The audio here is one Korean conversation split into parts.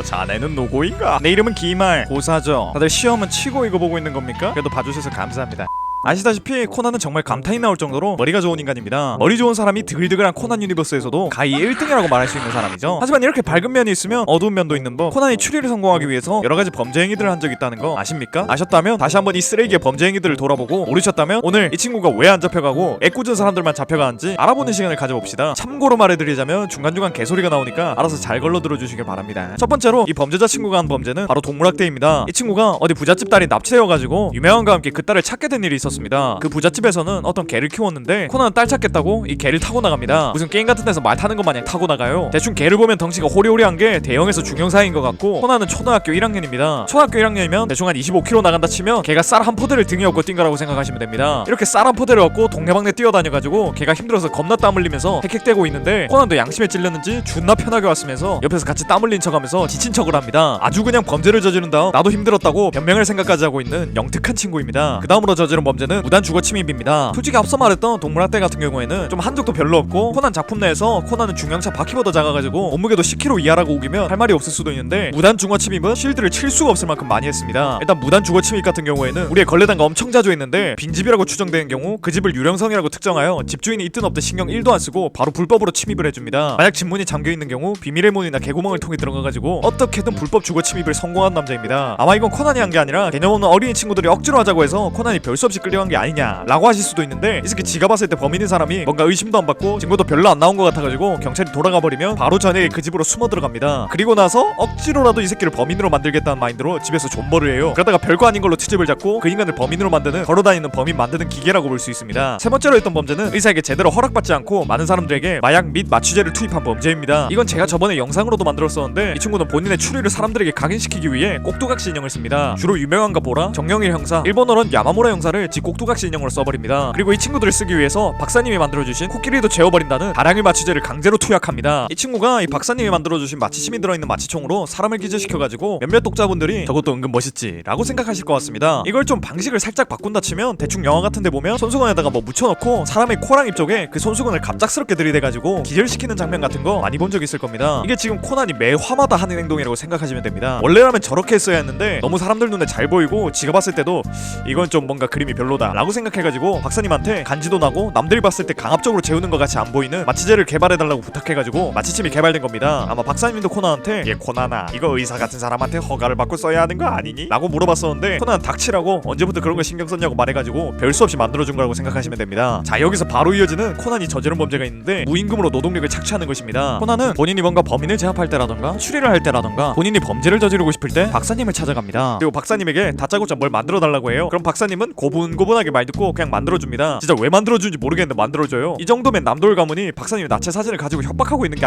자네는 누구인가? 내 이름은 기말 고사죠. 다들 시험은 치고 이거 보고 있는 겁니까? 그래도 봐주셔서 감사합니다. 아시다시피 코난은 정말 감탄이 나올 정도로 머리가 좋은 인간입니다. 머리 좋은 사람이 드글드글한 코난 유니버스에서도 가히 1등이라고 말할 수 있는 사람이죠. 하지만 이렇게 밝은 면이 있으면 어두운 면도 있는 법. 코난이 추리를 성공하기 위해서 여러가지 범죄 행위들을 한 적이 있다는 거 아십니까? 아셨다면 다시 한번 이 쓰레기의 범죄 행위들을 돌아보고, 모르셨다면 오늘 이 친구가 왜 안 잡혀가고 애꿎은 사람들만 잡혀가는지 알아보는 시간을 가져봅시다. 참고로 말해드리자면 중간중간 개소리가 나오니까 알아서 잘 걸러 들어주시길 바랍니다. 첫 번째로 이 범죄자 친구가 한 범죄는 바로 동물학대입니다. 이 친구가 어디 부잣집 딸이 납치되어가지고 유명한과 함께 그 딸을 찾게 된 일이 있었습니다. 그 부잣집에서는 어떤 개를 키웠는데 코난은 딸 찾겠다고 이 개를 타고 나갑니다. 무슨 게임 같은 데서 말 타는 것 마냥 타고 나가요. 대충 개를 보면 덩치가 호리호리한 게 대형에서 중형 사이인 것 같고, 코난은 초등학교 1학년입니다. 초등학교 1학년이면 대충 한 25km 나간다 치면 개가 쌀 한 포대를 등에 업고 뛴 거라고 생각하시면 됩니다. 이렇게 쌀 한 포대를 얻고 동네방네 뛰어다녀가지고 개가 힘들어서 겁나 땀 흘리면서 헥헥대고 있는데, 코난도 양심에 찔렸는지 존나 편하게 왔으면서 옆에서 같이 땀 흘린 척하면서 지친 척을 합니다. 아주 그냥 범죄를 저지른 다음 나도 힘들었다고 변명할 생각까지 하고 있는 영특한 친구입니다. 그 다음으로 저지른 범죄는 무단 주거 침입입니다. 솔직히 앞서 말했던 동물학대 같은 경우에는 좀 한적도 별로 없고, 코난 작품 내에서 코난은 중형차 바퀴보다 작아가지고 몸무게도 10kg 이하라고 우기면 할 말이 없을 수도 있는데, 무단 주거 침입은 실드를 칠 수가 없을 만큼 많이 했습니다. 일단 무단 주거 침입 같은 경우에는 우리의 걸레단가 엄청 자주 했는데, 빈집이라고 추정되는 경우 그 집을 유령성이라고 특정하여 집주인이 있든 없든 신경 1도 안 쓰고 바로 불법으로 침입을 해줍니다. 만약 집 문이 잠겨있는 경우 비밀의 문이나 개구멍을 통해 들어가가지고 어떻게든 불법 주거 침입을 성공한 남자입니다. 아마 이건 코난이 한 게 아니라 개념 없는 어린이 친구들이 억지로 하자고 해서 코난이 별 수 없이 끌려간 게 아니냐 라고 하실 수도 있는데, 이 새끼 지가 봤을 때 범인인 사람이 뭔가 의심도 안 받고 증거도 별로 안 나온 것 같아가지고 경찰이 돌아가 버리면 바로 저녁에 그 집으로 숨어 들어갑니다. 그리고 나서 억지로라도 이 새끼를 범인으로 만들겠다는 마인드로 집에서 존버를 해요. 그러다가 별거 아닌 걸로 트집을 잡고 그 인간을 범인으로 만드는, 걸어다니는 범인 만드는 기계라고 볼 수 있습니다. 세 번째로 했던 범죄는 의사에게 제대로 허락받지 않고 많은 사람들에게 마약 및 마취제를 투입한 범죄입니다. 이건 제가 저번에 영상으로도 만들었었는데, 이 친구는 본인의 추리를 사람들에게 각인시키기 위해 꼭두각시 인형을 씁니다. 주로 유명한가 보라, 정영일 형사, 일본어로는 야마무라 형사를 지 꼭두각시 인형으로 써버립니다. 그리고 이 친구들을 쓰기 위해서 박사님이 만들어주신 코끼리도 재워버린다는 다량의 마취제를 강제로 투약합니다. 이 친구가 이 박사님이 만들어주신 마취심이 들어있는 마취총으로 사람을 기절시켜가지고 몇몇 독자분들이 저것도 은근 멋있지 라고 생각하실 것 같습니다. 이걸 좀 방식을 살짝 바꾼다 치면, 대충 영화 같은데 보면 손수건에다가 뭐 묻혀놓고 사람의 코랑 입 쪽에 그 손수건을 갑작스럽게 들이대가지고 기절시키는 장면 같은 거 많이 본 적 있을 겁니다. 이게 지금 코난이 매 화마다 하는 행동이라고 생각하시면 됩니다. 원래라면 저렇게 했어야 했는데 너무 사람들 눈에 잘 보이고 지가 봤을 때도 이건 좀 뭔가 그림이 별로다 라고 생각해가지고 박사님한테 간지도 나고 남들이 봤을 때 강압적으로 재우는 것 같이 안 보이는 마취제를 개발해달라고 부탁해가지고 마취침이 개발된 겁니다. 아마 박사님도 코난한테 얘 코난아, 이거 의사 같은 사람한테 허가를 받고 써야 하는 거 아니니? 라고 물어봤었는데, 코난 닥치라고 언제부터 그런 거 신경 썼냐고 말해가지고 별 수 없이 만들어준 거라고 생각하시면 됩니다. 자, 여기서 바로 이어지는 코난이 저지른 범죄가 있는데, 무임금으로 노동력을 착취하는 것입니다. 코난은 본인이 뭔가 범인을 제압할 때라던가 추리를 할 때라던가 본인이 범죄를 저지르고 싶을 때 박사님을 찾아갑니다. 그리고 박사님에게 다짜고짜 뭘 만들어달라고 해요. 그럼 박사님은 고분고분하게 말 듣고 그냥 만들어줍니다. 진짜 왜 만들어주는지 모르겠는데 만들어줘요. 이 정도면 남돌 가문이 박사님의 나체 사진을 가지고 협박하고 있는 게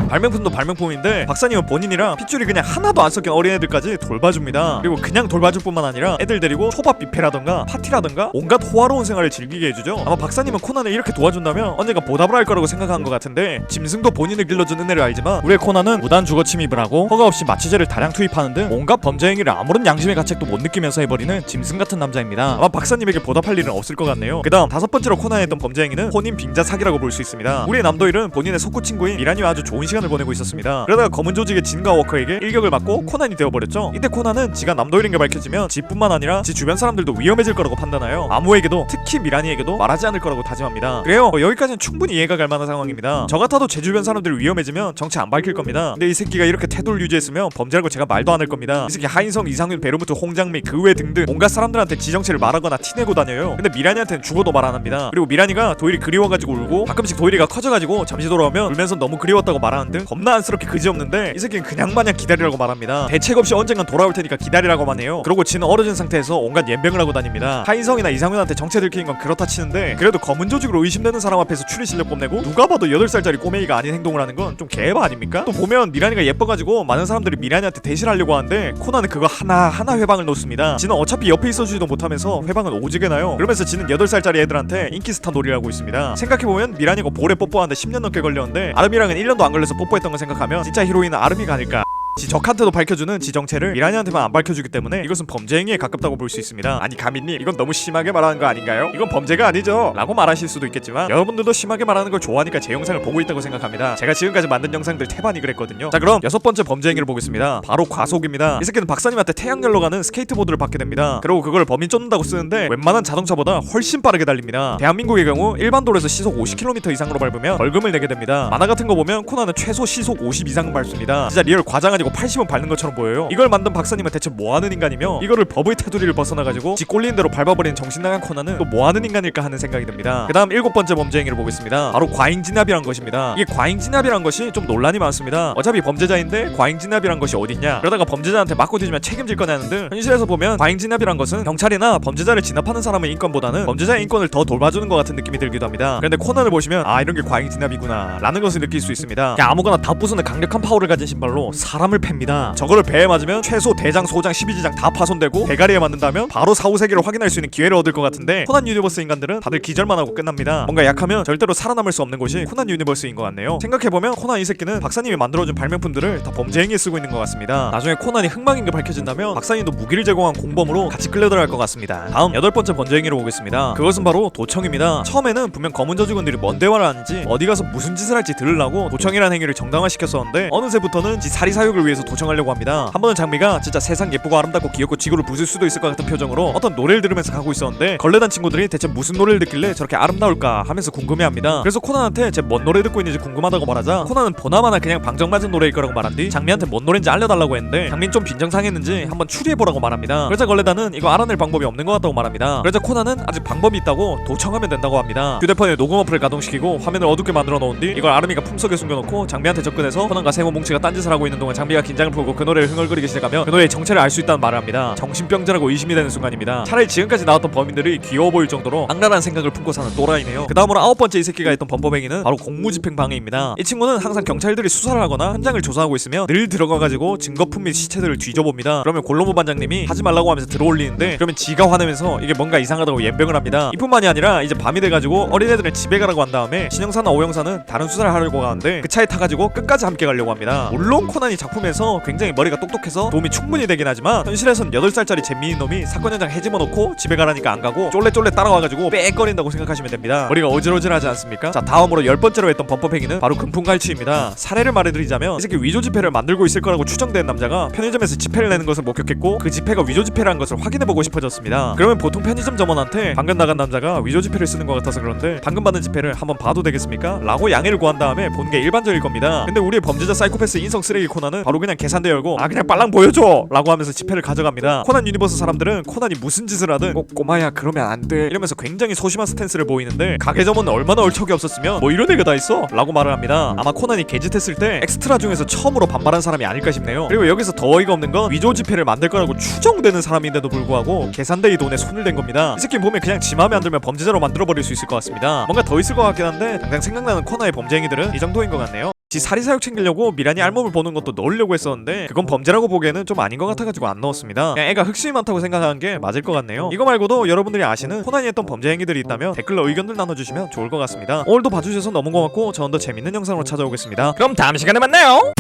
발명품도 발명품인데, 박사님은 본인이랑 핏줄이 그냥 하나도 안 섞인 어린애들까지 돌봐줍니다. 그리고 그냥 돌봐줄 뿐만 아니라 애들 데리고 초밥 뷔페라던가 파티라던가 온갖 호화로운 생활을 즐기게 해주죠. 아마 박사님은 코난을 이렇게 도와준다면 언젠가 보답을 할 거라고 생각한 것 같은데, 짐승도 본인을 길러준 은혜를 알지만 우리의 코난은 무단 주거 침입을 하고 허가 없이 마취제를 다량 투입하는 등 온갖 범죄 행위를 아무런 양심의 가책도 못 느끼면서 해버리는 짐승 같은 남자입니다. 아마 박사님에게 보답할 일은 없을 것 같네요. 그 다음 다섯 번째로 코난이 했던 범죄 행위는 혼인 빙자 사기라고 볼 수 있습니다. 우리의 남도일은 본인의 속구 친구인 미란이와 아주 좋은 시간을 보내고 있었습니다. 그러다가 검은 조직의 진과 워커에게 일격을 맞고 코난이 되어버렸죠. 이때 코난은 지가 남도일인 게 밝혀지면 지뿐만 아니라 지 주변 사람들도 위험해질 거라고 판단하여 아무에게도, 특히 미란이에게도 말하지 않을 거라고 다짐합니다. 그래요, 여기까지는 충분히 이해가 갈 만한 상황입니다. 저 같아도 제 주변 사람들이 위험해지면 정체 안 밝힐 겁니다. 근데 이 새끼가 이렇게 태도를 유지했으면 범죄라고 제가 말도 안 할 겁니다. 이 새끼 하인성, 이상윤, 베르무트, 홍장미 그 외 등등 온갖 사람들한테 지정체를 말하거나 티내고 다녀요. 근데 미란이한테는 죽어도 말 안 합니다. 그리고 미란이가 도일이 그리워가지고 울고, 가끔씩 도일이가 커져가지고 잠시 돌아오면 울면서 너무 그리웠다고 말하는 등 겁나 안쓰럽게 그지없는데, 이 새끼는 그냥 마냥 기다리라고 말합니다. 대책 없이 언젠간 돌아올 테니까 기다리라고만 해요. 그러고 지는 얼어진 상태에서 온갖 연병을 하고 다닙니다. 하인성이나 이상윤한테 정체 들키는 건 그렇다 치는데, 그래도 검은 조직으로 의심되는 사람 앞에서 추리 실력 뽐내고 누가 봐도 8살짜리 꼬맹이가 아닌 행동을 하는 건 좀 개바 아닙니까? 또 보면 미란이가 예뻐가지고 많은 사람들이 미란이한테 대실하려고 하는데, 코난은 그거 하나하나 회방을 놓습니다. 지는 어차피 옆에 있어주지도 못하면서 회방은 오지게 나요. 그러면서 지는 8살짜리 애들한테 인기스타 놀이를 하고 있습니다. 생각해보면 미란이가 볼에 뽀뽀하는데 10년 넘게 걸렸는데, 아름이랑은 1년도 안 걸려서 뽀뽀했던 걸 생각하면 진짜 히로인은 아름이가 아닐까. 적한테도 밝혀주는 지 정체를 미란이한테만 안 밝혀주기 때문에 이것은 범죄 행위에 가깝다고 볼 수 있습니다. 아니 가민님 이건 너무 심하게 말하는 거 아닌가요? 이건 범죄가 아니죠 라고 말하실 수도 있겠지만 여러분들도 심하게 말하는 걸 좋아하니까 제 영상을 보고 있다고 생각합니다. 제가 지금까지 만든 영상들 태반이 그랬거든요. 자 그럼 6번째 범죄 행위를 보겠습니다. 바로 과속입니다. 이 새끼는 박사님한테 태양열로 가는 스케이트보드를 받게 됩니다. 그리고 그걸 범인 쫓는다고 쓰는데 웬만한 자동차보다 훨씬 빠르게 달립니다. 대한민국의 경우 일반 도로에서 시속 50km 이상으로 밟으면 벌금을 내게 됩니다. 만화 같은 거 보면 코나는 최소 시속 50 이상 밟습니다. 진짜 리얼 과장 아니고 80은 밟는 것처럼 보여요. 이걸 만든 박사님은 대체 뭐하는 인간이며 이거를 법의 테두리를 벗어나가지고 지 꼴리는 대로 밟아버리는 정신나간 코나는 또 뭐하는 인간일까 하는 생각이 듭니다. 그 다음 7번째 범죄 행위를 보겠습니다. 바로 과잉진압이란 것입니다. 이게 과잉진압이란 것이 좀 논란이 많습니다. 어차피 범죄자인데 과잉진압이란 것이 어딨냐, 그러다가 범죄자한테 맞고 뒤지면 책임질 거냐는 등 현실에서 보면 과잉진압이란 것은 경찰이나 범죄자를 진압하는 사람의 인권보다는 범죄자의 인권을 더 돌봐주는 것 같은 느낌이 들기도 합니다. 그런데 코난을 보시면 아 이런 게 과잉진압이구나 라는 것을 느낄 수 있습니다. 그냥 아무거나 다 부수는 강력한 파워를 가진 신발로 사람을 팹니다. 저거를 배에 맞으면 최소 대장, 소장, 12지장 다 파손되고 대가리에 맞는다면 바로 사후세계를 확인할 수 있는 기회를 얻을 것 같은데 코난 유니버스 인간들은 다들 기절만 하고 끝납니다. 뭔가 약하면 절대로 살아남을 수 없는 곳이 코난 유니버스인 것 같네요. 생각해보면 코난 이 새끼는 박사님이 만들어준 발명품들을 다 범죄 행위에 쓰고 있는 것 같습니다. 나중에 코난이 흑막인 게 밝혀진다면 박사님도 무기를 제공한 공범으로 같이 끌려들어갈 것 같습니다. 다음 8번째 범죄 행위로 보겠습니다. 그것은 바로 도청입니다. 처음에는 분명 검은 저주군들이 뭔 대화를 하는지 어디 가서 무슨 짓을 할지 들으려고 도청이라는 행위를 정당화시켰었는데 어느새부터는 지 사리사욕을 위해서 도청하려고 합니다. 한 번은 장미가 진짜 세상 예쁘고 아름답고 귀엽고 지구를 부술 수도 있을 것 같은 표정으로 어떤 노래를 들으면서 가고 있었는데 걸레단 친구들이 대체 무슨 노래를 듣길래 저렇게 아름다울까 하면서 궁금해합니다. 그래서 코난한테 제 뭔 노래 듣고 있는지 궁금하다고 말하자 코난은 보나마나 그냥 방정맞은 노래일 거라고 말한 뒤 장미한테 뭔 노래인지 알려달라고 했는데 장미는 좀 빈정상했는지 한번 추리해보라고 말합니다. 그러자 걸레단은 이거 알아낼 방법이 없는 것 같다고 말합니다. 그러자 코난은 아직 방법이 있다고 도청하면 된다고 합니다. 휴대폰에 녹음 어플을 가동시키고 화면을 어둡게 만들어 놓은 뒤 이걸 아름이가 품속에 숨겨놓고 장미한테 접근해서 코난과 세모 뭉치가 딴짓을 하고 있는 동안 장미가 긴장을 풀고 그 노래를 흥얼거리기 시작하며 그 노래의 정체를 알 수 있다는 말을 합니다. 정신병자라고 의심이 되는 순간입니다. 차라리 지금까지 나왔던 범인들이 귀여워 보일 정도로 악랄한 생각을 품고 사는 또라이네요. 그 다음으로 9번째 이 새끼가 했던 범법행위는 바로 공무집행 방해입니다. 이 친구는 항상 경찰들이 수사를 하거나 현장을 조사하고 있으면 늘 들어가가지고 증거품 및 시체들을 뒤져봅니다. 그러면 골로모 반장님이 하지 말라고 하면서 들어올리는데 그러면 지가 화내면서 이게 뭔가 이상하다고 연병을 합니다. 이뿐만이 아니라 이제 밤이 돼가지고 어린애들은 집에 가라고 한 다음에 신영사나 오영사는 다른 수사를 하려고 가는데 그 차에 타가지고 끝까지 함께 가려고 합니다. 물론 코난이 작품에서 굉장히 머리가 똑똑해서 도움이 충분히 되긴 하지만 현실에선 8살짜리 잼미인 놈이 사건 현장 헤집어놓고 집에 가라니까 안 가고 쫄래쫄래 따라와가지고 빽거린다고 생각하시면 됩니다. 머리가 어질어질하지 않습니까? 자 다음으로 10번째로 했던 범법행위는 바로 금품갈취입니다. 사례를 말해드리자면 이 새끼 위조지폐를 만들고 있을 거라고 추정된 남자가 편의점에서 지폐를 내는 것을 목격했고 그 지폐가 위조지폐라는 것을 확인해보고 싶어졌습니다. 그러면 보통 편의점 점원한테 방금 나간 남자가 위조지폐를 쓰는 것 같아서 그런데 방금 받은 지폐를 한번 봐도 되겠습니까? 라고 양해를 구한 다음에 보는 게 일반적일 겁니다. 근데 우리의 범죄자 사이코패스 인성 쓰레기 코난은 바로 그냥 계산대 열고 아 그냥 빨랑 보여줘! 라고 하면서 지폐를 가져갑니다. 코난 유니버스 사람들은 코난이 무슨 짓을 하든 꼬마야 그러면 안 돼 이러면서 굉장히 소심한 스탠스를 보이는데 가게 점원은 얼마나 얼척이 없었으면 뭐 이런 애가 다 있어? 라고 말을 합니다. 아마 코난이 개짓했을 때 엑스트라 중에서 처음으로 반발한 사람이 아닐까 싶네요. 그리고 여기서 더 어이가 없는 건 위조 지폐를 만들 거라고 추정되는 사람인데도 불구하고 계산대의 돈에 손을 댄 겁니다. 이 새끼 보면 그냥 지 맘에 안 들면 범죄자로 만들어버릴 수 있을 것 같습니다. 뭔가 더 있을 것 같긴 한데 당장 생각나는 코난의 범죄 행위들은 이 정도인 것 같네요. 지 사리사욕 챙기려고 미란이 알몸을 보는 것도 넣으려고 했었는데 그건 범죄라고 보기에는 좀 아닌 것 같아가지고 안 넣었습니다. 그냥 애가 흑심이 많다고 생각하는 게 맞을 것 같네요. 이거 말고도 여러분들이 아시는 코난이 했던 범죄 행위들이 있다면 댓글로 의견들 나눠주시면 좋을 것 같습니다. 오늘도 봐주셔서 너무 고맙고 저는 더 재밌는 영상으로 찾아오겠습니다. 그럼 다음 시간에 만나요.